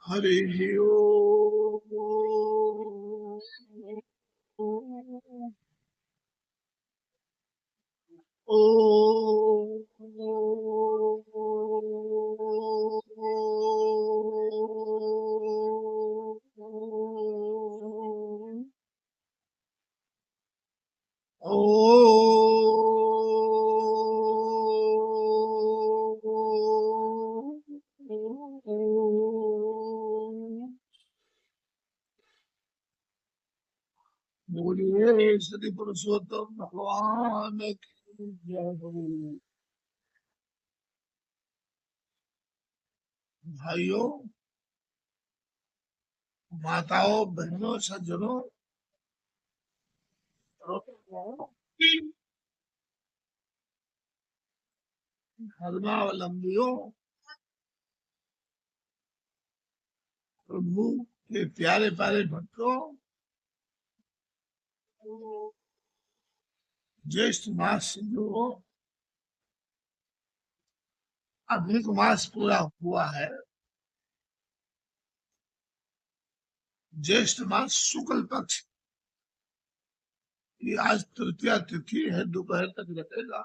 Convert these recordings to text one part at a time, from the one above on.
हरि ओम। बोलिए श्री पुरुषोत्तम भगवान की जय हो। भाइयों, माताओं, बहनों, सज्जनों, धर्मावलंबियों, प्रभु के प्यारे प्यारे भक्तों, ज्येष्ठ मास जो अधिक मास पूरा हुआ है, ज्येष्ठ मास शुक्ल पक्ष की आज तृतीया तिथि है, दोपहर तक रहेगा।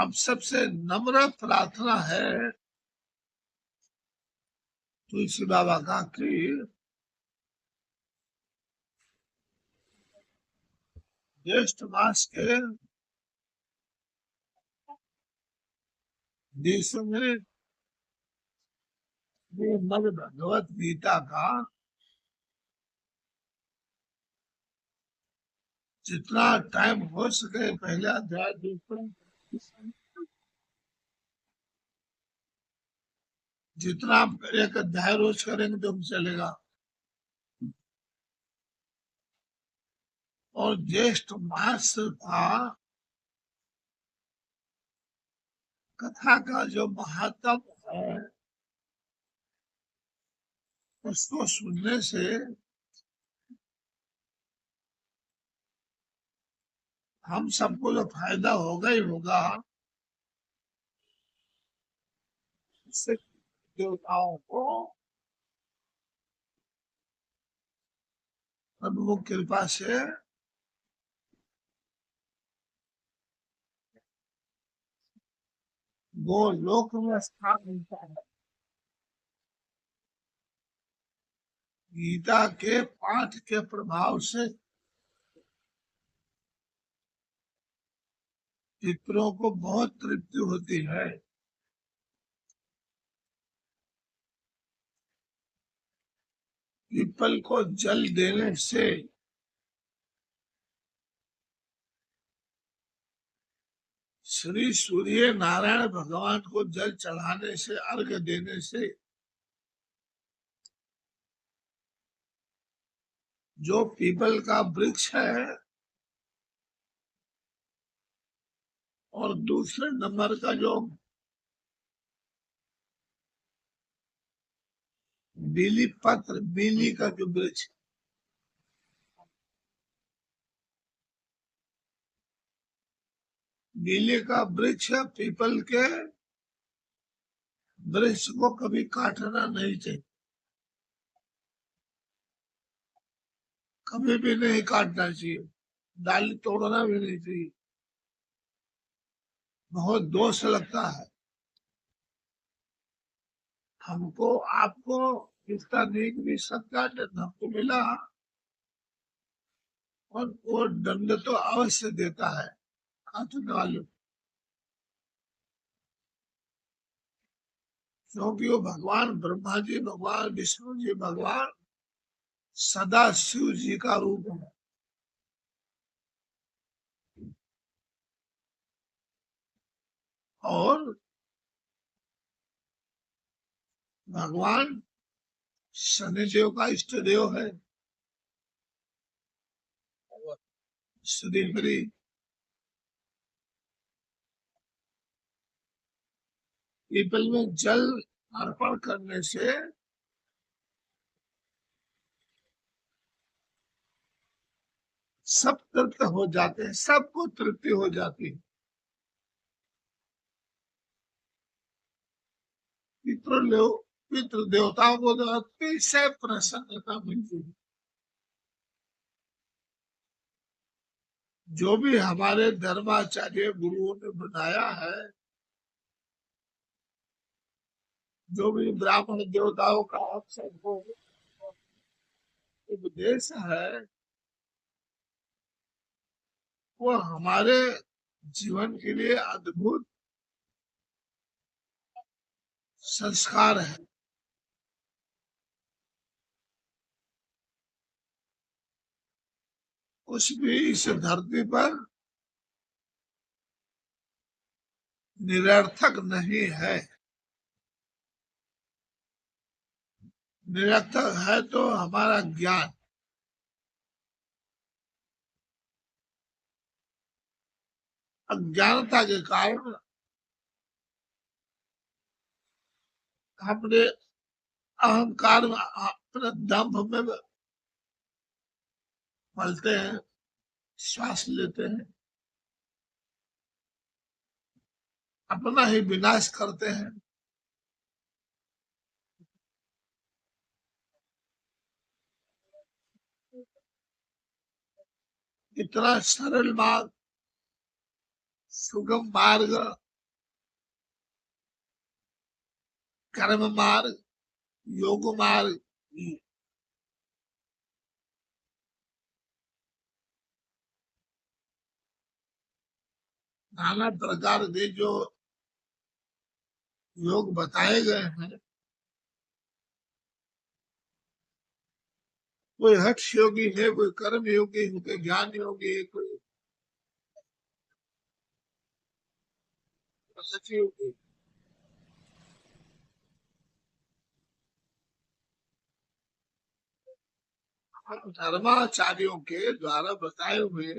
आप सबसे नम्र प्रार्थना है तुलसी बाबा का कि ज्येष्ठ मास के दिवसों में श्रीमद् भगवत गीता का जितना टाइम हो सके पहला अध्याय जितना आप एक अध्याय रोज करेंगे तो चलेगा। और ज्येष्ठ मास का कथा का जो महात्म है उसको सुनने से हम सबको जो फायदा होगा ही होगा, उससे देवताओं को प्रभु कृपा से वो लोक में स्थान मिलता है। गीता के पाठ के प्रभाव से पितरों को बहुत तृप्ति होती है। पीपल को जल देने से, श्री सूर्य नारायण भगवान को जल चढ़ाने से, अर्घ्य देने से जो पीपल का वृक्ष है, और दूसरे नंबर का जो बीली पत्र, बीली का जो वृक्ष, बीली का वृक्ष पीपल के वृक्ष को कभी काटना नहीं चाहिए, कभी भी नहीं काटना चाहिए, डाली तोड़ना भी नहीं चाहिए, बहुत दोष लगता है। हमको आपको इसका नेक भी सत्ता हमको मिला, और वो दंड तो अवश्य देता है काटने वाले, क्योंकि वो भगवान ब्रह्मा जी, भगवान विष्णु जी, भगवान सदा शिव जी का रूप है। और भगवान शनिदेव का इष्ट देव है। श्री हरि पीपल में जल अर्पण करने से सब तृप्त हो जाते हैं, सबको तृप्ति हो जाती है। पितृ देवताओं को तो अतिशय प्रसन्नता मिलती है। जो भी हमारे धर्माचार्य गुरुओं ने बनाया है, जो भी ब्राह्मण देवताओं का उपदेश है, वो हमारे जीवन के लिए अद्भुत संस्कार है। कुछ भी इस धरती पर निरर्थक नहीं है। निरर्थक है तो हमारा ज्ञान। अज्ञानता के कारण हमने अहंकार में अपने दंभ में पलते हैं, श्वास लेते हैं, अपना ही विनाश करते हैं। इतना सरल मार्ग, सुगम मार्ग, कर्म मार्ग, योग मार्ग, नाना प्रकार के जो योग बताए गए हैं, कोई हठ योगी है, कोई कर्म योगी है, कोई ज्ञान योगी है, कोई सच योगी। धर्माचार्यों के द्वारा बताए हुए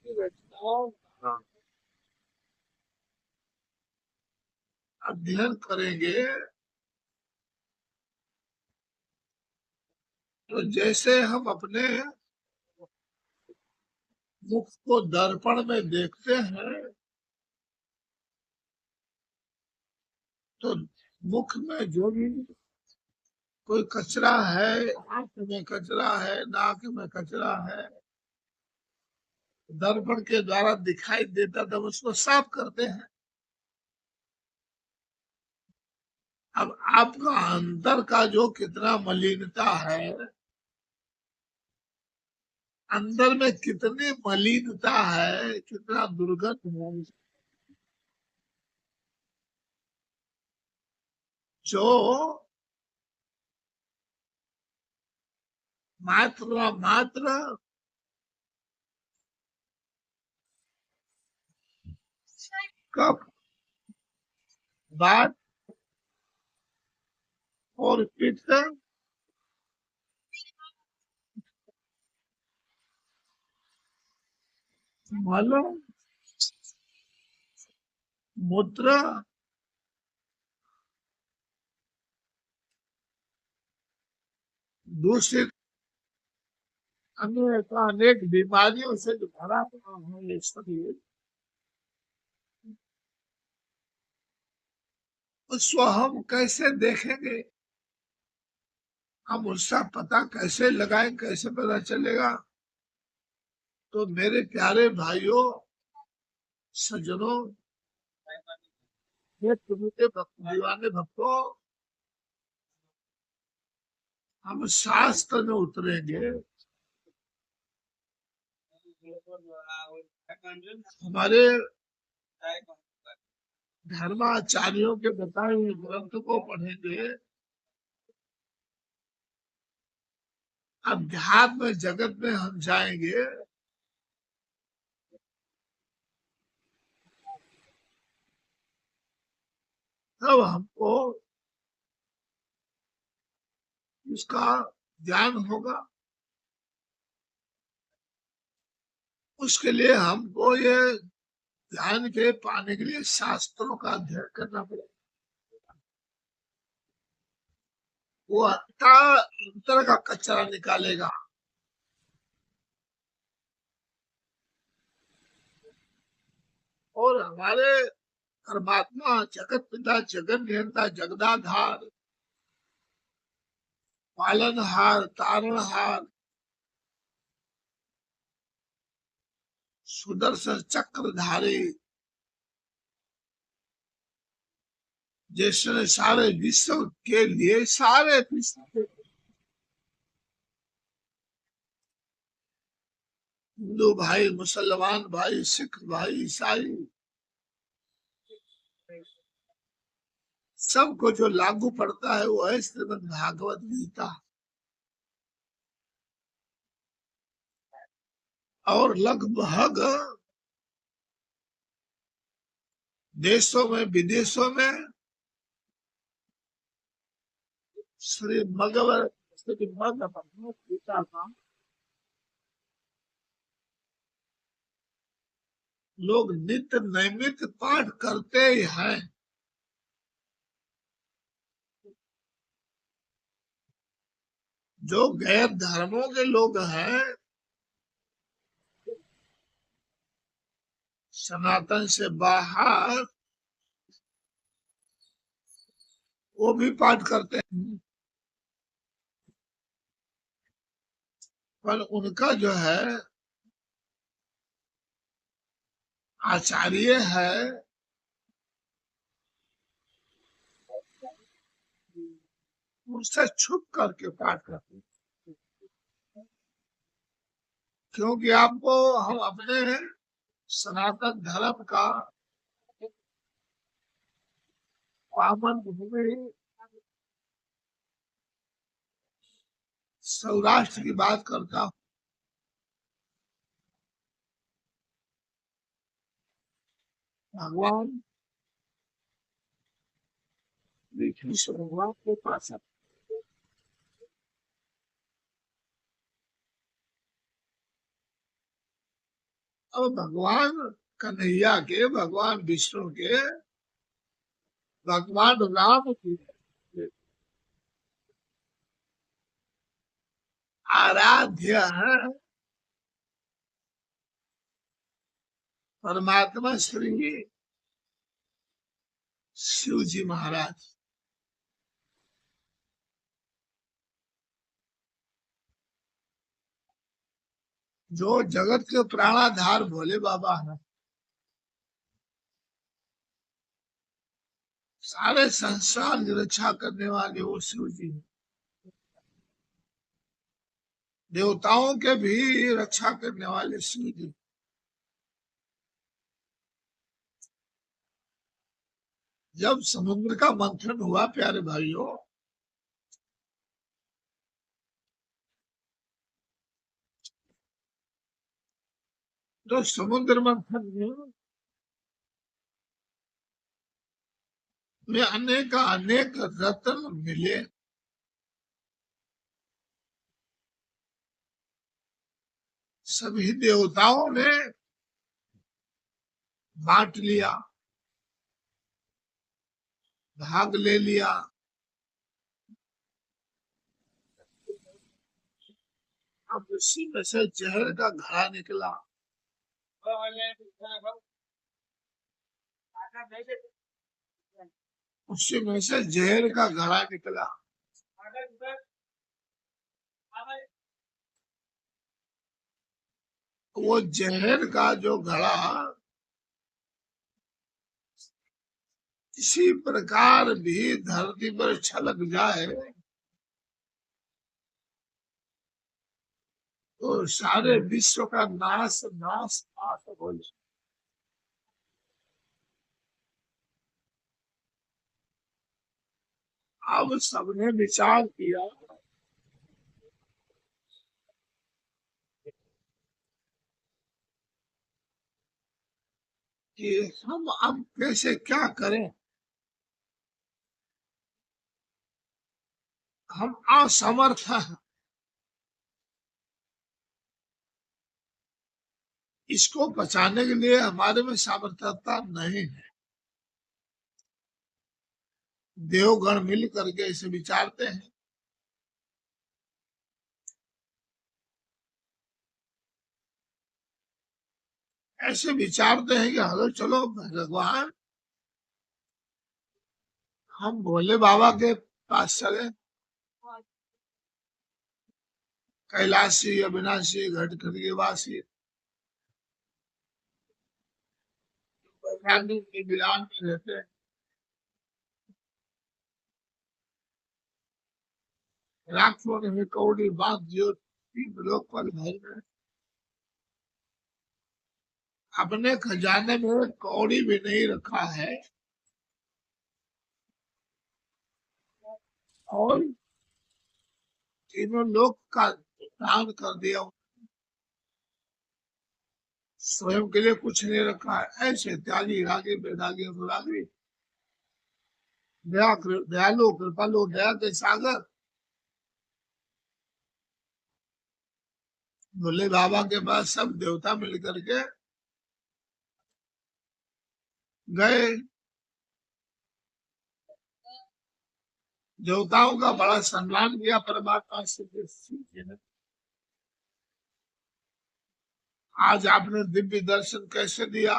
रचनाओं का अध्ययन करेंगे तो जैसे हम अपने मुख को दर्पण में देखते हैं, तो मुख में जो भी कोई कचरा है, आंख में कचरा है, नाक में कचरा है, दर्पण के द्वारा दिखाई देता, तब उसको साफ करते हैं। अब आपका अंदर का जो कितना मलिनता है, अंदर में कितनी मलिनता है, कितना दुर्गंध है, जो मात्र कफ, वात और पित्त, मल, मूत्र, दूषित अनेक बीमारियों से जो भरा हुआ है ये शरीर, उसको हम कैसे देखेंगे? हम उसका पता कैसे लगाएं? कैसे पता चलेगा? तो मेरे प्यारे भाइयों, सज्जनों, ये तुम्हें दीवाने भक्तों, हम शास्त्र में उतरेंगे। हमारे धर्माचार्यों के बताए हुए ग्रंथ को पढ़ेंगे, अध्यात्म जगत में हम जाएंगे, तब हमको उसका ज्ञान होगा। उसके लिए हमको ये ज्ञान के पाने के लिए शास्त्रों का अध्ययन करना पड़ेगा। वो अंतर का कचरा निकालेगा। और हमारे परमात्मा जगत पिता जगन नियंता जगदाधार पालनहार तारणहार सुदर्शन चक्रधारी जिसने सारे विश्व के लिए सारे विश्व हिंदू भाई मुसलमान भाई सिख भाई ईसाई सबको जो लागू पड़ता है वो है श्रीमद् भागवत गीता। और लगभग देशों में विदेशों में श्रीमद् भगवत गीता का लोग नित्य नैमित पाठ करते ही हैं। जो गैर धर्मों के लोग हैं, सनातन से बाहर, वो भी पाठ करते हैं, पर उनका जो है आचार्य है उससे छुप करके पाठ करते हैं। क्योंकि आपको हम अपने सनातन धर्म का पावन भूमि सौराष्ट्र की बात करता हूँ। भगवान कृष्ण भगवान के पास अब भगवान कन्हैया के, भगवान विष्णु के, भगवान राम की आराध्य है परमात्मा श्री शिव जी महाराज। जो जगत के प्राणाधार भोले बाबा है, सारे संसार की रक्षा करने वाले वो शिव जी हैं। देवताओं के भी रक्षा करने वाले शिव जी। जब समुद्र का मंथन हुआ प्यारे भाइयों, तो समुद्र मंथन में अनेक रत्न मिले। सभी देवताओं ने बांट लिया, भाग ले लिया। अब उसी में से जहर का घड़ा निकला। उसी में से जहर का घड़ा निकला। वो जहर का जो घड़ा किसी प्रकार भी धरती पर छलक जाए तो सारे विश्व का नाश नाश नाश हो जाए। अब सबने विचार किया कि हम अब कैसे क्या करें। हम असमर्थ हैं, इसको बचाने के लिए हमारे में सामर्थ्यता नहीं है। देवगण मिल करके इसे विचारते हैं। ऐसे विचारते हैं कि हेलो चलो भगवान हम भोले बाबा के पास चले, कैलाशी अविनाशी घट घट के वासी के विरान में रहते हैं। राक्षों ने कौड़ी बांध दियो तीन लोग पर भर में, अपने खजाने में कौड़ी भी नहीं रखा है और तीनों लोग का दान कर दिया, स्वयं के लिए कुछ नहीं रखा है। ऐसे त्यागी रागी बेदागी अनुरागी दयालु कृपालु दया के सागर भोले बाबा के पास सब देवता मिलकर के गए। देवताओं का बड़ा सम्मान किया परमात्मा से। आज आपने दिव्य दर्शन कैसे दिया?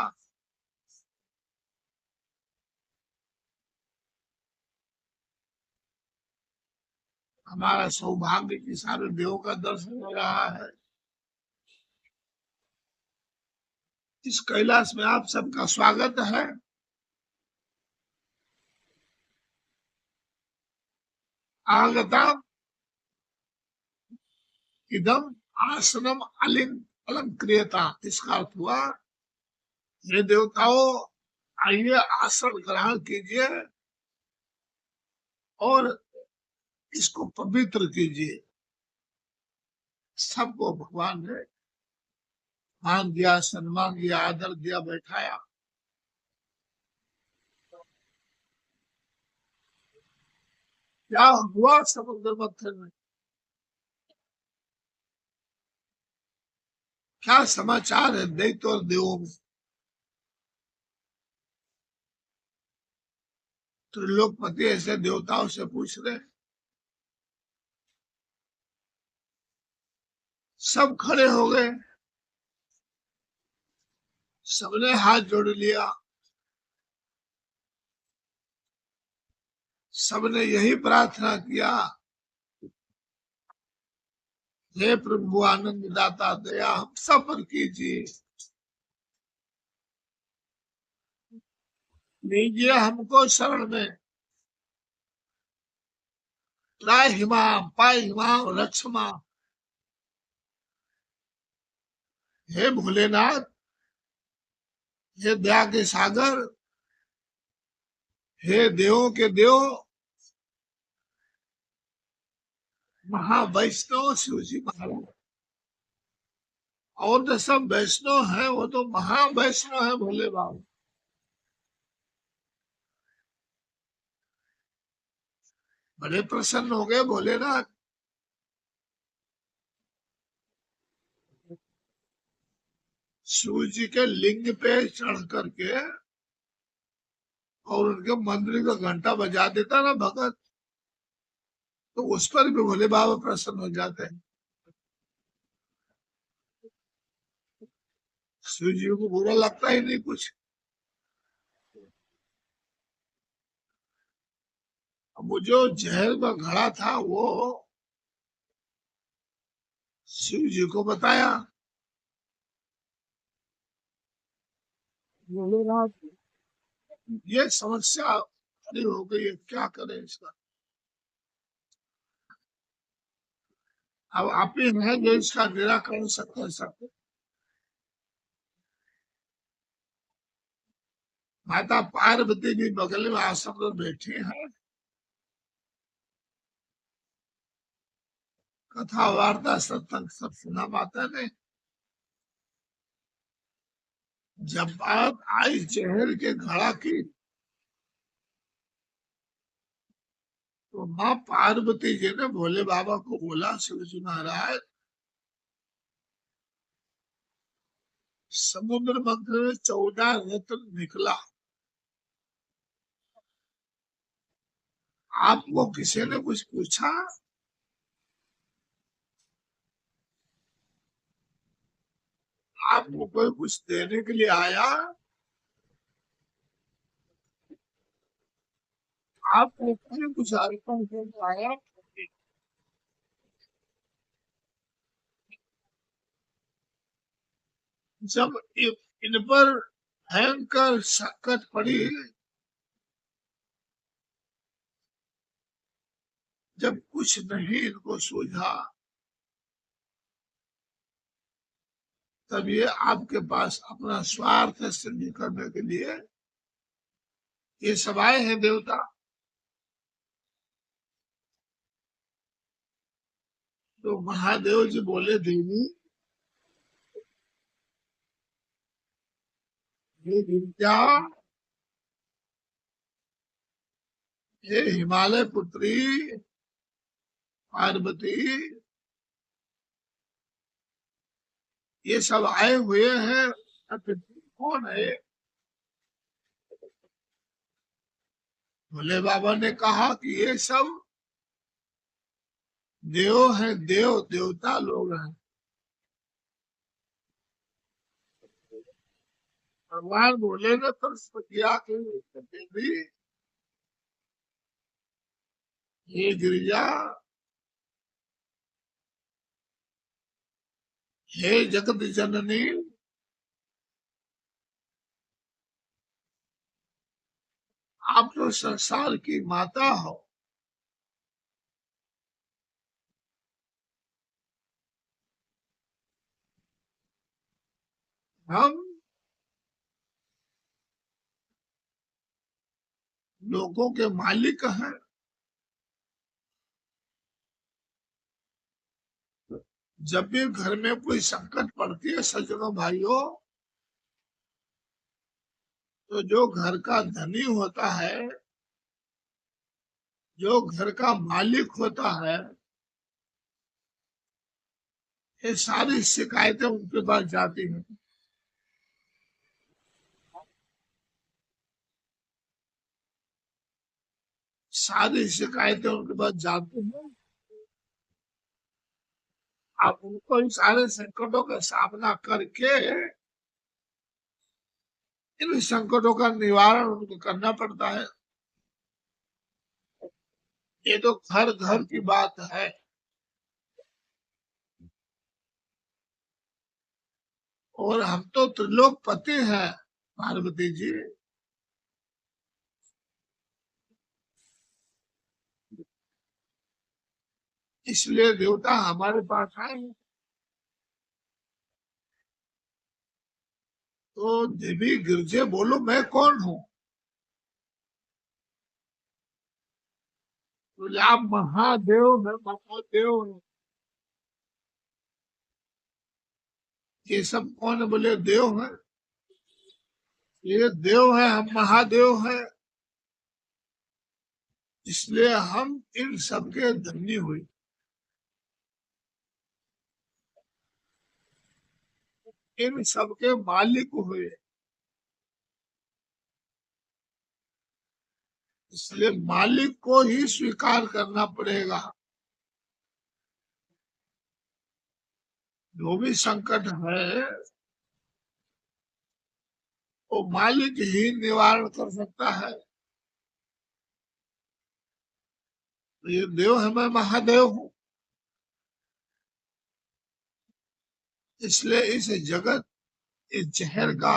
हमारा सौभाग्य की सारे देवों का दर्शन हो रहा है। इस कैलाश में आप सबका स्वागत है। आगता इदम आसनम अलंकृता, इसका अर्थ हुआ ये देवताओं आइए आसन ग्रहण कीजिए और इसको पवित्र कीजिए। सबको भगवान ने मान दिया, सम्मान दिया, आदर दिया, बैठाया। क्या हुआ समुद्र मथन में? क्या समाचार है दैत्य और देवों में? त्रिलोकपति ऐसे देवताओं से पूछ रहे, सब खड़े हो गए, सबने हाथ जोड़ लिया, सबने यही प्रार्थना किया, हे प्रभु आनंद दाता दया हम सब पर कीजिए, लीजिए हमको शरण में, त्राय हिमाम पाय हिमाम रक्षमा। हे भोलेनाथ, हे दया के सागर, हे देवों के देव, महावैष्णव शिव जी महाराज, और जो सब वैष्णव है वो तो महावैष्णव है भोले बाबा। बड़े प्रसन्न हो गए भोलेनाथ। शिव जी के लिंग पे चढ़ करके और उनके मंदिर का घंटा बजा देता ना भगत, तो उस पर भी भोले बाबा प्रसन्न हो जाते हैं। शिव जी को बुरा लगता ही नहीं कुछ। अब वो जो जहर का घड़ा था वो शिव जी को बताया। भोलेनाथ ये समस्या खड़ी हो गई है, क्या करें इसका? अब आप ही हैं जो इसका निराकरण कर सकते। माता पार्वती भी बगल में आश्रम में बैठी हैं, कथा वार्ता सत्संग सब सुना माता ने। जब बात आई जहर के घड़ा की, तो माँ पार्वती जी ने भोले बाबा को बोला, शिव जी महाराज समुद्र मंथन में 14 रत्न निकला, आपको किसी ने कुछ पूछा? आपको कोई कुछ देने के लिए आया, आपको कोई कुछ अर्पण के लिए आया, जब इन पर भयंकर संकट पड़ी, जब कुछ नहीं इनको सूझा, तब ये आपके पास अपना स्वार्थ सिद्ध करने के लिए ये सब आए हैं देवता। तो महादेव जी बोले, देवी हे विद्या, हे हिमालय पुत्री पार्वती, ये सब आए हुए हैं, अतिथि कौन है? भोले बाबा ने कहा कि ये सब देव हैं, देव देवता लोग हैं। भगवान बोले ना, प्रश्न किया कि देवी, हे गिरिजा, हे जगत जननी, आप तो संसार की माता हो, हम लोगों के मालिक हैं। जब भी घर में कोई संकट पड़ती है सज्जनों भाइयों, तो जो घर का धनी होता है, जो घर का मालिक होता है, ये सारी शिकायतें उनके पास जाती हैं। सारी शिकायतें उनके पास जाती हैं। आप उनको इन सारे संकटों का सामना करके इन संकटों का निवारण उनको करना पड़ता है। ये तो घर घर की बात है। और हम तो त्रिलोकपति हैं पार्वती जी, इसलिए देवता हमारे पास आए। तो देवी गिरजे बोलो, मैं कौन हूँ? बोले, आप महादेव, मैं महादेव हूँ। ये सब कौन है? बोले, देव है। ये देव है, हम महादेव हैं, इसलिए हम इन सबके धनी हुए, इन सबके मालिक हुए। इसलिए मालिक को ही स्वीकार करना पड़ेगा। जो भी संकट है, वो मालिक ही निवारण कर सकता है। तो ये देव है, मैं महादेव हूँ, इसलिए इस जगत, इस जहर का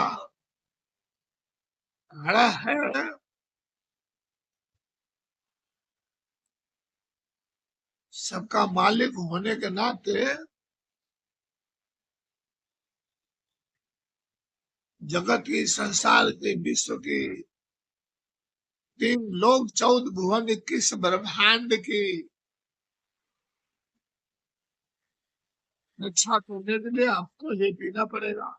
घड़ा है, सबका मालिक होने के नाते जगत की, संसार की, विश्व की, 3 लोक, 14 भुवन, 21 ब्रह्मांड की रक्षा करने के लिए आपको ये पीना पड़ेगा।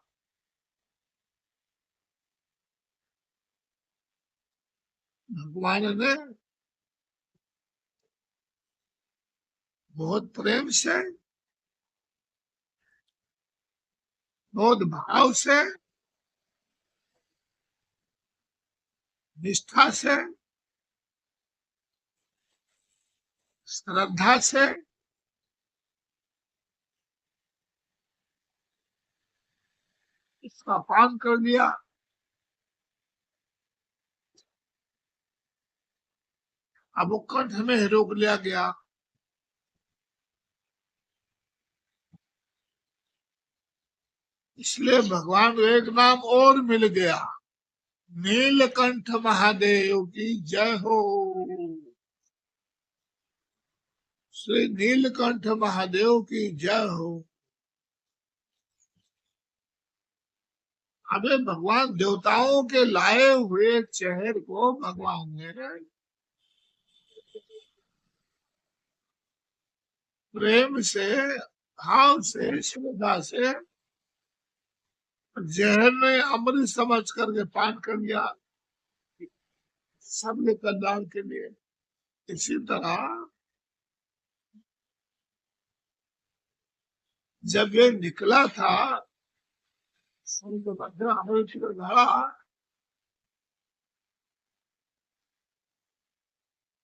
भगवान ने बहुत प्रेम से, बहुत भाव से, निष्ठा से, श्रद्धा से इसका पान कर लिया। अब वो कंठ में रोक लिया गया। इसलिए भगवान को एक नाम और मिल गया, नीलकंठ महादेव की जय हो। श्री नीलकंठ महादेव की जय हो। अबे भगवान देवताओं के लाए हुए चेहरे को भगवान ने प्रेम से, भाव से, श्रद्धा से जहर ने अमृत समझ करके पान कर लिया, सबके कल्याण के लिए। इसी तरह जब ये निकला था अमृत का घड़ा,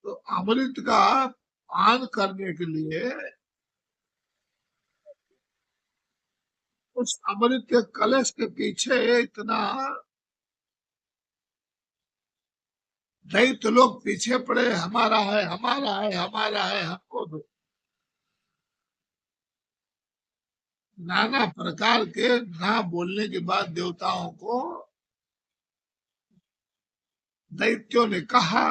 तो अमृत का पान करने के लिए उस अमृत के कलश के पीछे इतना दैत्य लोग पीछे पड़े, हमारा है, हमारा है, हमारा है, हमको दो। नाना प्रकार के ना बोलने के बाद देवताओं को दैत्यों ने कहा,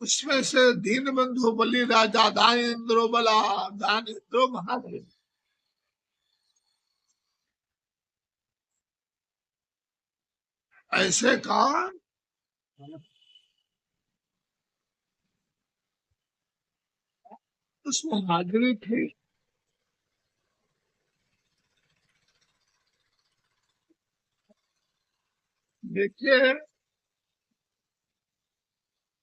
उसमें से दीन बंधु बलि राजा दान इंद्रो बला, दान इंद्रो महादेव, ऐसे कहा। उसमें हाजिरी थी। देखिए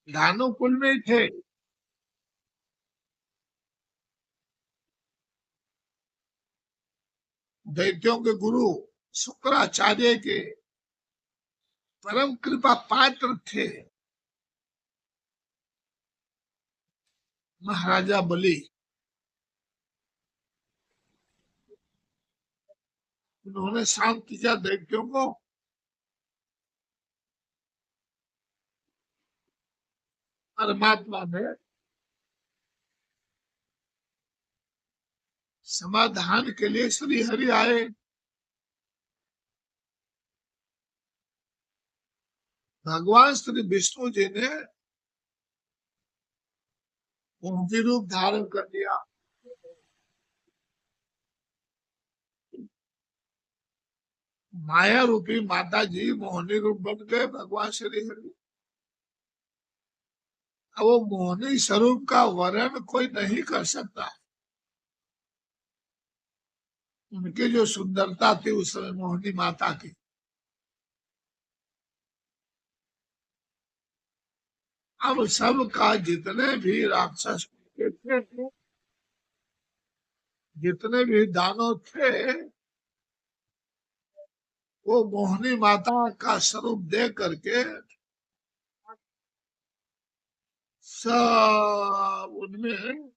धानुकुल में थे, दैत्यों के गुरु शुक्राचार्य के परम कृपा पात्र थे महाराजा बलि। उन्होंने शांत किया दैत्यों को। परमात्मा ने समाधान के लिए श्री हरि आए। भगवान श्री विष्णु जी ने उनकी रूप धारण कर लिया। माया रूपी माता जी मोहिनी रूप बन गए भगवान श्री हरि। अब वो मोहिनी स्वरूप का वर्णन कोई नहीं कर सकता। उनकी जो सुंदरता थी उस समय मोहिनी माता की, अब सबका जितने भी राक्षस थे, जितने भी दानव थे, वो मोहिनी माता का स्वरूप देख करके सब उनमें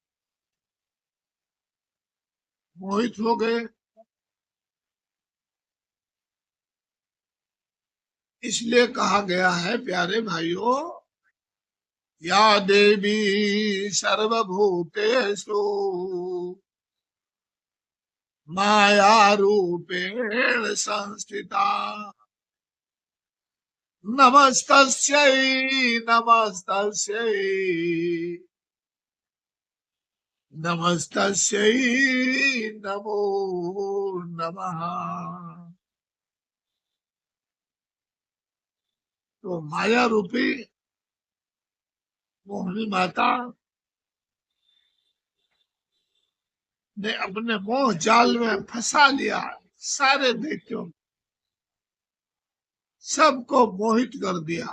मोहित हो गए। इसलिए कहा गया है प्यारे भाइयों, या देवी सर्वभूतेषु माया रूपेण संस्थिता, नमस्तस्यै नमस्तस्यै नमस्तस्यै नमो नमः। तो माया रूपी मोहिनी माता ने अपने मोह जाल में फंसा लिया सारे दैत्यों, सबको मोहित कर दिया।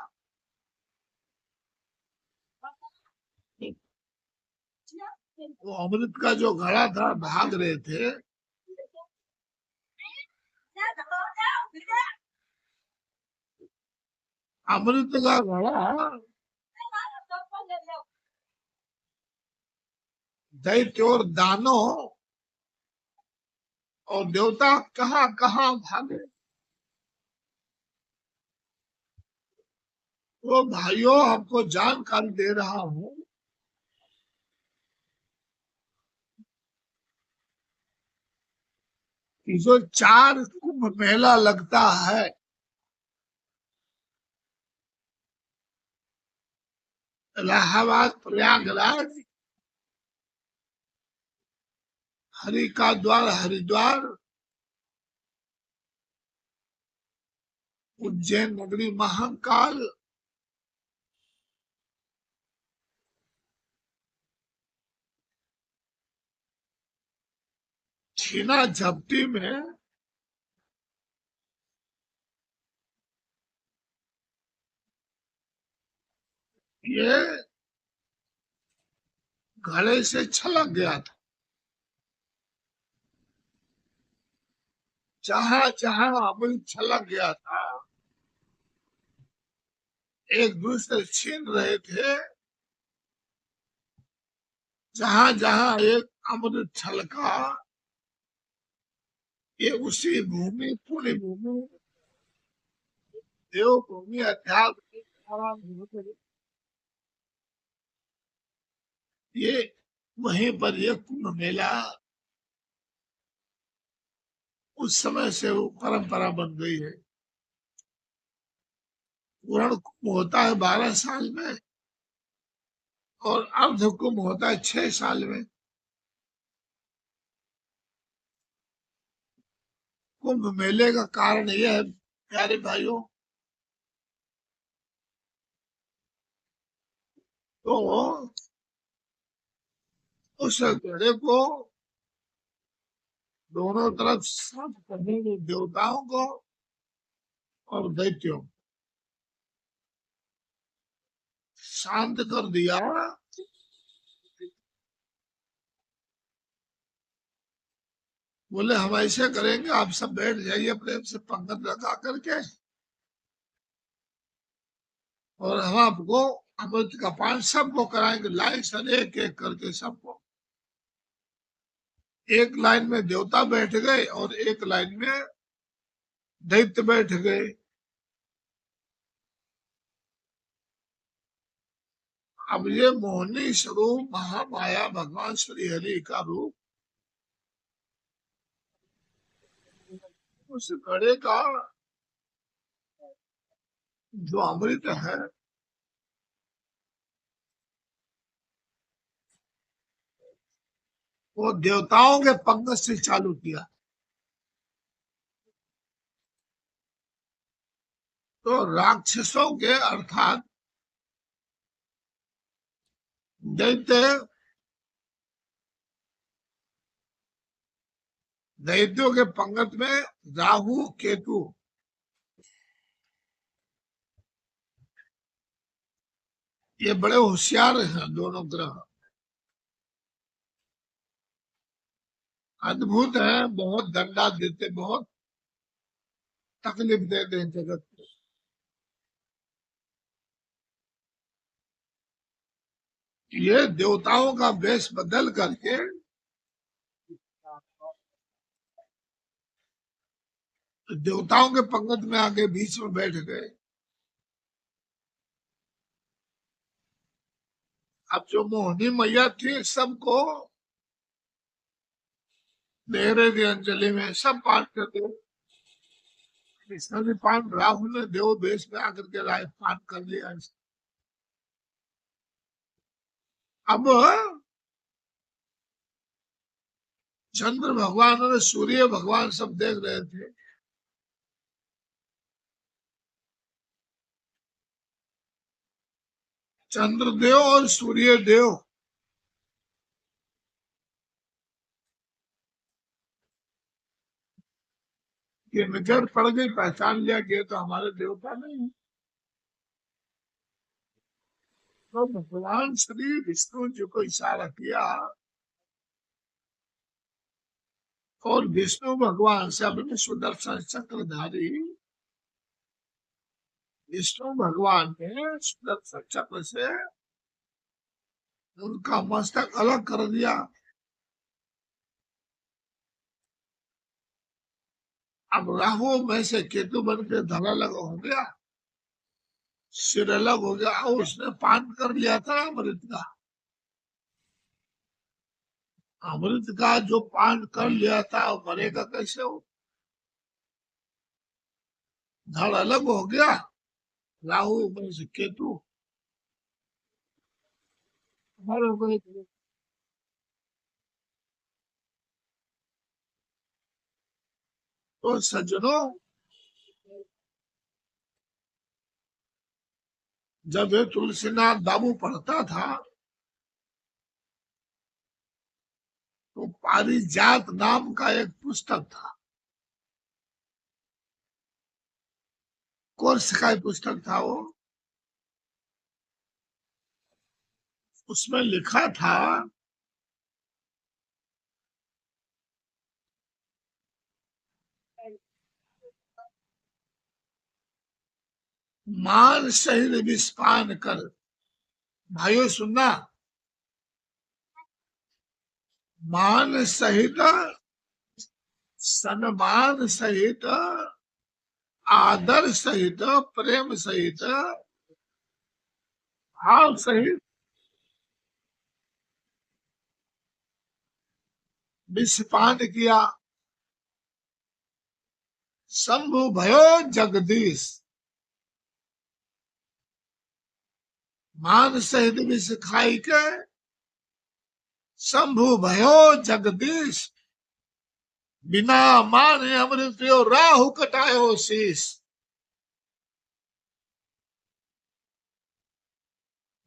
वो अमृत का जो घड़ा था, भाग रहे थे, अमृत का घड़ा दैत्य और दानव और देवता कहाँ कहाँ भागे। तो भाइयों, आपको जानकारी दे रहा हूं कि जो 4 कुंभ मेला लगता है, इलाहाबाद, प्रयागराज, हरि का द्वार हरिद्वार, उज्जैन नगरी महाकाल, छीना झपटी में ये घड़े से छलक गया था। जहां जहां अमृत छलक गया था, एक दूसरे छीन रहे थे। जहां जहां एक अमृत छलका, ये उसी भूमि, पूरी भूमि, देवभूमि, अध्यात्म, ये वहीं पर ये कुंभ मेला उस समय से वो परंपरा बन गई है। पूर्ण कुंभ होता है 12 साल में और अर्ध कुंभ होता है 6 साल में। कुंभ मेले का कारण यह है प्यारे भाइयों, तो उस घड़े को दोनों तरफ शांत करने में देवताओं को और दैत्यों को शांत कर दिया। बोले हम ऐसे करेंगे, आप सब बैठ जाइए प्रेम से पंगत लगा करके, और हम आपको अमृत का पान सबको कराएंगे, लाइन से एक एक करके सबको। एक लाइन में देवता बैठ गए और एक लाइन में दैत्य बैठ गए। अब ये मोहनी स्वरूप महामाया भगवान श्री हरि का रूप उस घड़े का जो अमृत है, वो देवताओं के पंगत से चालू किया। तो राक्षसों के अर्थात दैत्य, दैत्यों के पंगत में राहु केतु, ये बड़े होशियार हैं दोनों ग्रह, अद्भुत है, बहुत दंडा देते, बहुत तकलीफ देते हैं जगत को। ये देवताओं का वेश बदल करके देवताओं के पंगत में आके बीच में बैठ गए। अब जो मोहनी मैया थी सबको दे रहे थे अंजलि में, सब पान करते, इसका भी पान राहुल ने देव वेश में आकर के राय पान कर लिया। अब चंद्र भगवान और सूर्य भगवान सब देख रहे थे। चंद्रदेव और सूर्य देव की नजर पड़ गई, पहचान लिया गया तो हमारे देवता नहीं। तो भगवान श्री विष्णु जी को इशारा किया और विष्णु भगवान से अपने सुदर्शन चक्रधारी विष्णु भगवान ने सुदर्शन चक्र से उनका मस्तक अलग कर दिया। अब राहु में से केतु बन के धड़ अलग हो गया, सिर अलग हो गया, और उसने पान कर लिया था अमृत का। अमृत का जो पान कर लिया था वो मरेगा कैसे? हो धड़ अलग हो गया, राहु में से केतु। तो सज्जनों, जब ये तुलसीनाथ बाबू पढ़ता था तो पारिजात नाम का एक पुस्तक था, कोर्स का पुस्तक था वो। उसमें लिखा था मान सहित विस्पान कर। भाइयों सुनना, मान सहित, सम्मान सहित, आदर सहित, प्रेम सहित, भाव सहित विस्पान किया। शंभु भयो जगदीश। मान सहित विष खाई के शंभु भयो जगदीश। बिना मान अमृत पियो राहु कटायो शीश।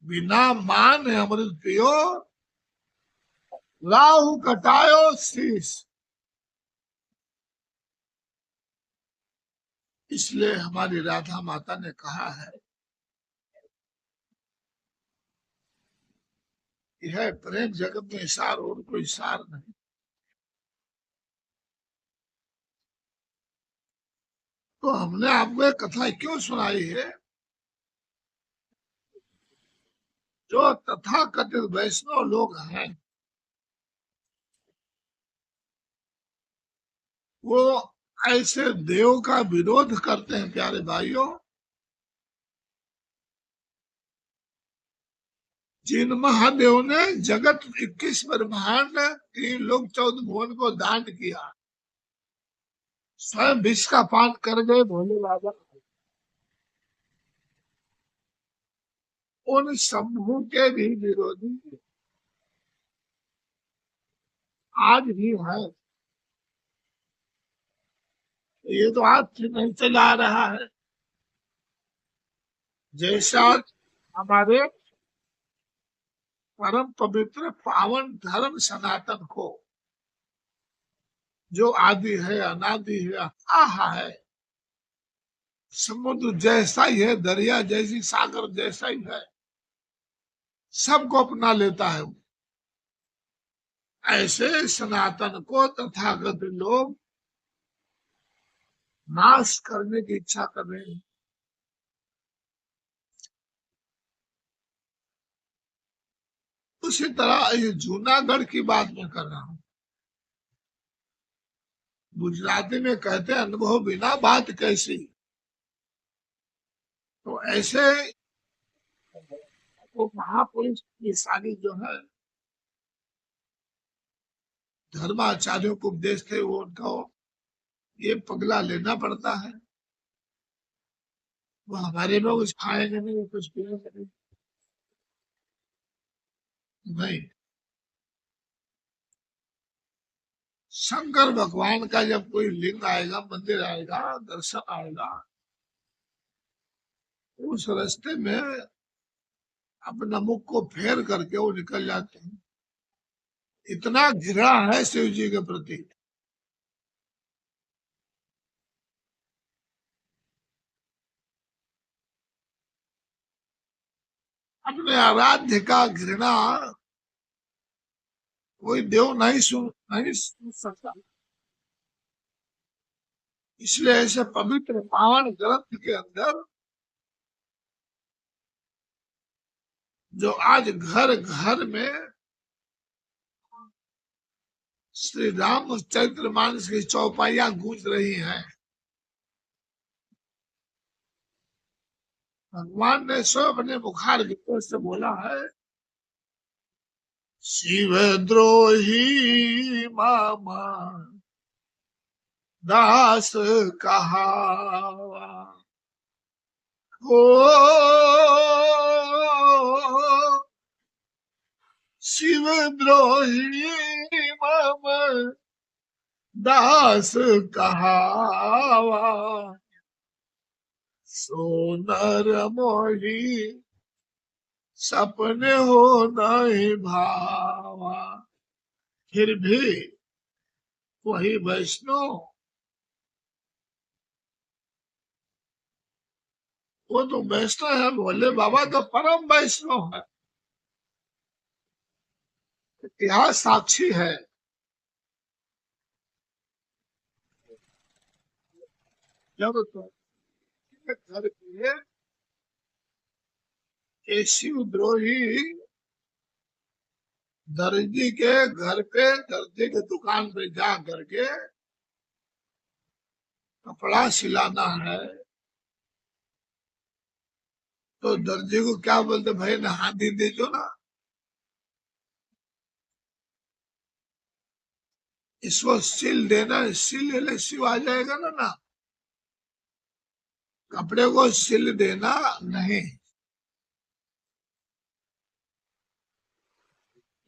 बिना मान अमृत पियो राहु कटायो शीश। इसलिए हमारी राधा माता ने कहा है, यह प्रेम जगत में सार और कोई सार नहीं। तो हमने आपको एक कथा क्यों सुनाई है? जो तथाकथित वैष्णव लोग हैं वो ऐसे देव का विरोध करते हैं। प्यारे भाइयों, जिन महादेव ने जगत 21 ब्रह्मांड 3 लोग 14 भुवन को दान किया, स्वयं विष का पान कर गए भोले बाबा, उन शंभु के भी विरोधी आज भी है। ये तो आज से नहीं चला आ रहा है। जैसा हमारे परम पवित्र पावन धर्म सनातन को, जो आदि है, अनादि है, अथाह है, समुद्र जैसा ही है, दरिया जैसी, सागर जैसा ही है, सबको अपना लेता है। ऐसे सनातन को तथागत लोग नाश करने की इच्छा कर रहे हैं। उसी तरह ये जूनागढ़ की बात मैं कर रहा हूँ। गुजराती में कहते हैं अनुभव बिना बात कैसी। तो ऐसे वो महापुरुष की सारी जो है धर्माचार्यों को उपदेश थे, वो उनको ये पगला लेना पड़ता है। वो हमारे में कुछ खाएंगे नहीं, कुछ पिएंगे नहीं, नहीं। शंकर भगवान का जब कोई लिंग आएगा, मंदिर आएगा, दर्शन आएगा, उस रास्ते में अपना मुख को फेर करके वो निकल जाते हैं। इतना घृणा है शिव जी के प्रति। अपने आराध्य का घृणा कोई देव नहीं सुन सकता। इसलिए ऐसे पवित्र पावन ग्रंथ के अंदर जो आज घर घर में श्री रामचरितमानस की चौपाइयां गूंज रही हैं। भगवान ने स्वयं अपने मुखार गीतों से बोला है, शिव द्रोही मामा दास कहावा, ओ शिव द्रोही मामा दास कहावा, सोनर मोही सपने हो नहीं भावा। फिर भी वही वैष्णव, वो तो वैष्णव है, भोले बाबा तो परम वैष्णव है। इतिहास साक्षी है। जब तो घर के शिव द्रोही दर्जी के घर पे, दर्जी की दुकान पे जा करके कपड़ा सिलाना है, तो दर्जी को क्या बोलते, भाई ना हाथी दे दो ना, इसको सिल देना, सिल लेने सिल आ जाएगा ना। कपड़े को सिल देना नहीं,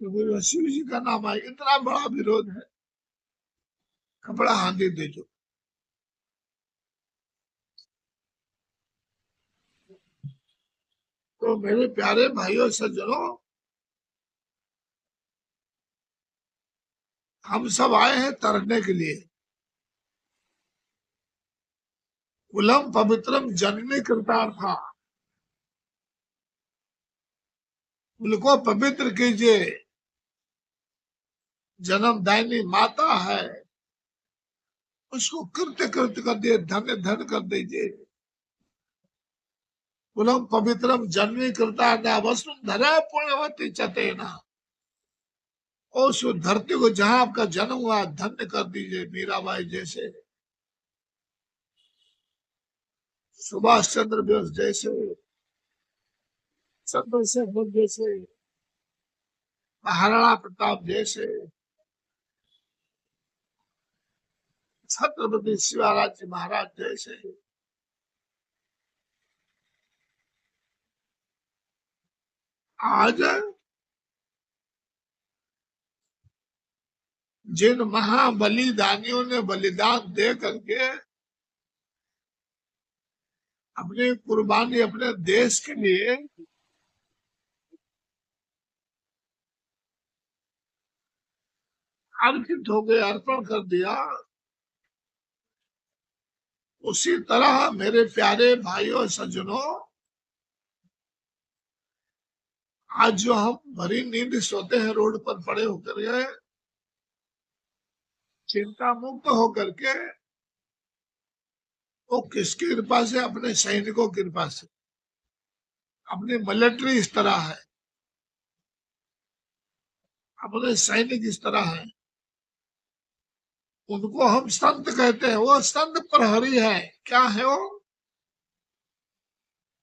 क्योंकि शिव जी का नाम है। इतना बड़ा विरोध है, कपड़ा हाथी दे दो। तो मेरे प्यारे भाइयों सज्जनों, हम सब आए हैं तरने के लिए। कुलम पवित्रम जननी कृतार्था, कुल को पवित्र कीजिए, जन्मदायिनी माता है, उसको कृत्य कृत्य कर दिए, धन्य धन कर दीजिए। कुलम पवित्रम जननी कृतार्था वसुंधरा पुण्यवती चतेना, उस धरती को जहां आपका जन्म हुआ धन्य कर दीजिए। मीराबाई जैसे, सुभाष चंद्र बोस जैसे, चंद्रशेखर जैसे, महाराणा प्रताप जैसे, छत्रपति शिवाजी महाराज जैसे। आज जिन महाबलिदानियों ने बलिदान दे करके अपनी कुर्बानी अपने देश के लिए अर्पित हो गए, अर्पण कर दिया, उसी तरह मेरे प्यारे भाइयों सज्जनों, आज जो हम भरी नींद सोते हैं रोड पर पड़े होकर के, चिंता मुक्त होकर के, वो किसकी कृपा से, अपने सैनिकों की कृपा से। अपनी मिलिट्री इस तरह है, अपने सैनिक इस तरह है, उनको हम संत कहते हैं। वो संत प्रहरी है। क्या है वो?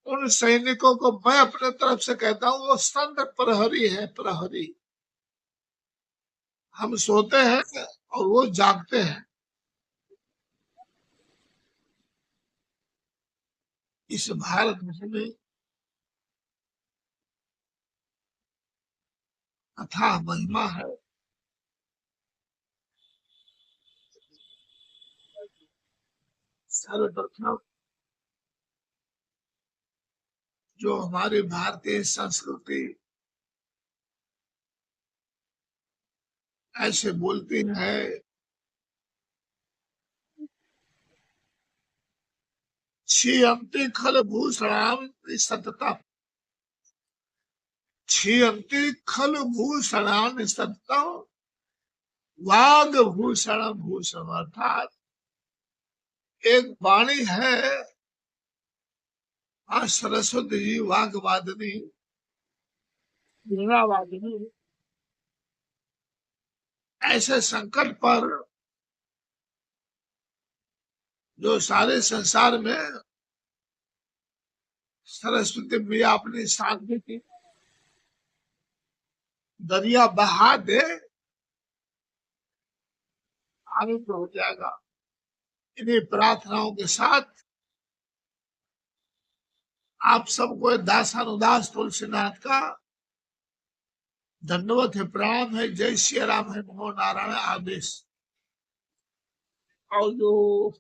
उन सैनिकों को मैं अपने तरफ से कहता हूँ, वो संत प्रहरी है, प्रहरी। हम सोते हैं और वो जागते हैं। इस भारत में अथाह महिमा है। सर्वप्रथम जो हमारी भारतीय संस्कृति ऐसे बोलती है, छियंती खल भूषणाम सतता, छियंती खल भूषणाम सतता, वाग भूषण भूषण, अर्थात एक वाणी है, सरस्वती जी वाग्वादिनी, मीराबाई ऐसे संकट पर जो सारे संसार में सरस्वती मैया अपनी शांति की दरिया बहा दे, आनंद हो जाएगा। इन्हीं प्रार्थनाओं के साथ आप सबको दासानुदास तुलसीनाथ का धन्यवाद है, प्रणाम है, जय श्री राम है, नमो नारायण आदेश। और जो